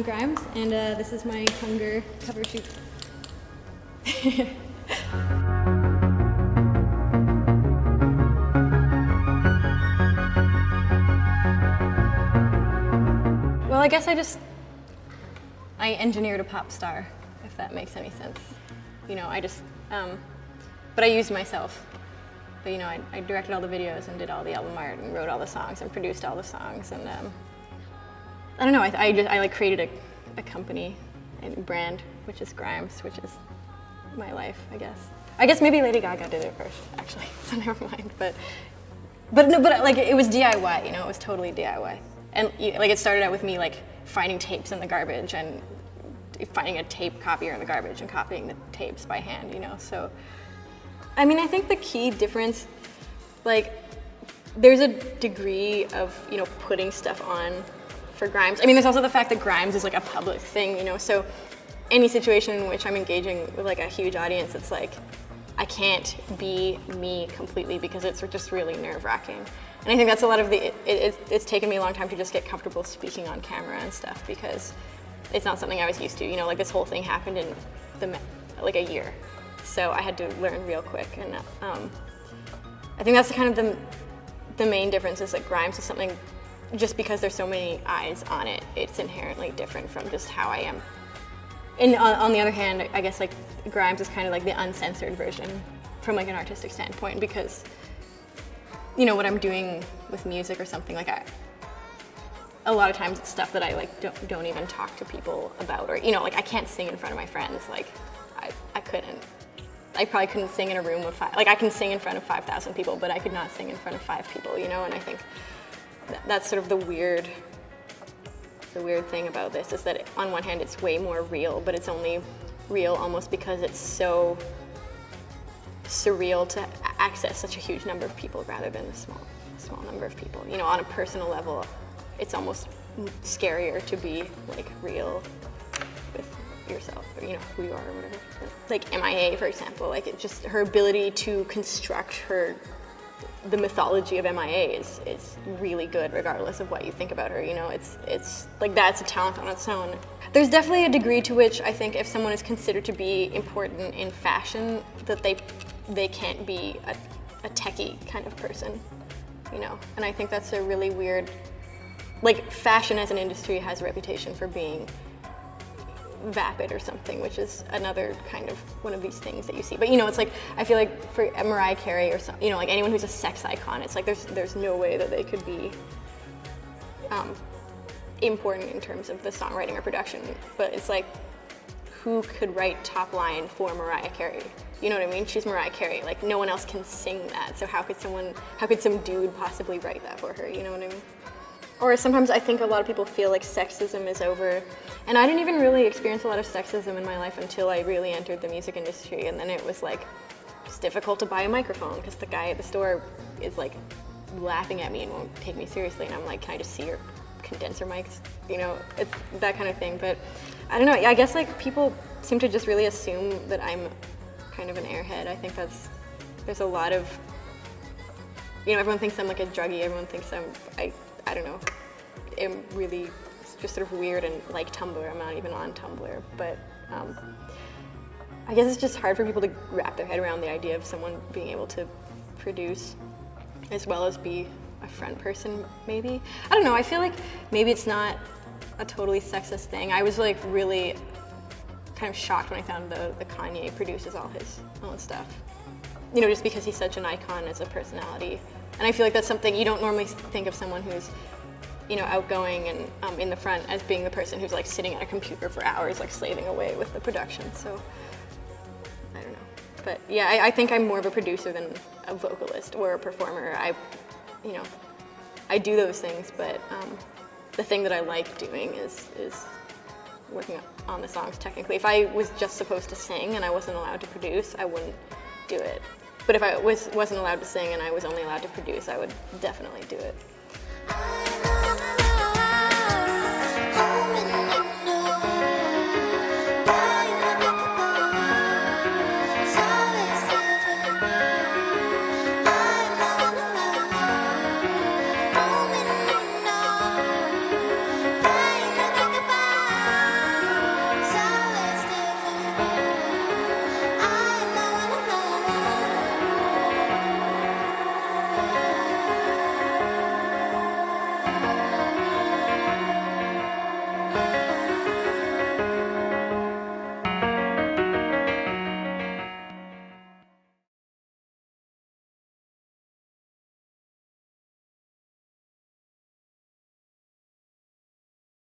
Grimes, and this is my Hunger cover shoot. Well, I guess I engineered a pop star, if that makes any sense. You know, but I used myself. But, you know, I directed all the videos and did all the album art and wrote all the songs and produced all the songs. And I don't know, I like created a company and brand, which is Grimes, which is my life, I guess. I guess maybe Lady Gaga did it first, actually, so never mind. But like it was DIY, you know, it was totally DIY. And like it started out with me like finding tapes in the garbage and finding a tape copier in the garbage and copying the tapes by hand, you know, so. I mean, I think the key difference, like, there's a degree of, you know, putting stuff on for Grimes. I mean, there's also the fact that Grimes is like a public thing, you know, so any situation in which I'm engaging with like a huge audience, it's like, I can't be me completely because it's just really nerve-wracking. And I think that's a lot of it's taken me a long time to just get comfortable speaking on camera and stuff because it's not something I was used to, you know, like this whole thing happened in like a year. So I had to learn real quick, and I think that's kind of the main difference is that Grimes is something, just because there's so many eyes on it, it's inherently different from just how I am. And on the other hand, I guess like Grimes is kind of like the uncensored version from like an artistic standpoint because, you know, what I'm doing with music or something, like a lot of times it's stuff that I like don't even talk to people about, or, you know, like I can't sing in front of my friends, like I couldn't. I probably couldn't sing in a room of I can sing in front of 5,000 people, but I could not sing in front of 5 people, you know, and I think that's sort of the weird thing about this is that on one hand it's way more real, but it's only real almost because it's so surreal to access such a huge number of people rather than a small number of people. You know, on a personal level, it's almost scarier to be like real with yourself, or, you know, who you are or whatever. Like MIA, for example, like it just, her ability to construct the mythology of MIA is really good regardless of what you think about her, you know, it's like that's a talent on its own. There's definitely a degree to which I think if someone is considered to be important in fashion, that they can't be a techie kind of person, you know, and I think that's a really weird, like fashion as an industry has a reputation for being vapid or something, which is another kind of one of these things that you see. But you know, it's like I feel like for Mariah Carey or some, you know, like anyone who's a sex icon, it's like there's no way that they could be important in terms of the songwriting or production. But it's like, who could write top line for Mariah Carey? You know what I mean? She's Mariah Carey. Like no one else can sing that. So how could some dude possibly write that for her? You know what I mean? Or sometimes I think a lot of people feel like sexism is over. And I didn't even really experience a lot of sexism in my life until I really entered the music industry. And then it was like, it's difficult to buy a microphone because the guy at the store is like laughing at me and won't take me seriously. And I'm like, can I just see your condenser mics? You know, it's that kind of thing. But I don't know, I guess like people seem to just really assume that I'm kind of an airhead. I think there's a lot of, you know, everyone thinks I'm like a druggie. Everyone thinks I don't know, I'm really just sort of weird and like Tumblr. I'm not even on Tumblr, but I guess it's just hard for people to wrap their head around the idea of someone being able to produce as well as be a front person, maybe. I don't know, I feel like maybe it's not a totally sexist thing. I was like really kind of shocked when I found the Kanye produces all his own stuff. You know, just because he's such an icon as a personality. And I feel like that's something you don't normally think of someone who's, you know, outgoing and in the front as being the person who's like sitting at a computer for hours, like slaving away with the production. So, I don't know. But yeah, I think I'm more of a producer than a vocalist or a performer. You know, I do those things, but the thing that I like doing is working on the songs technically. If I was just supposed to sing and I wasn't allowed to produce, I wouldn't do it. But if I wasn't allowed to sing and I was only allowed to produce, I would definitely do it.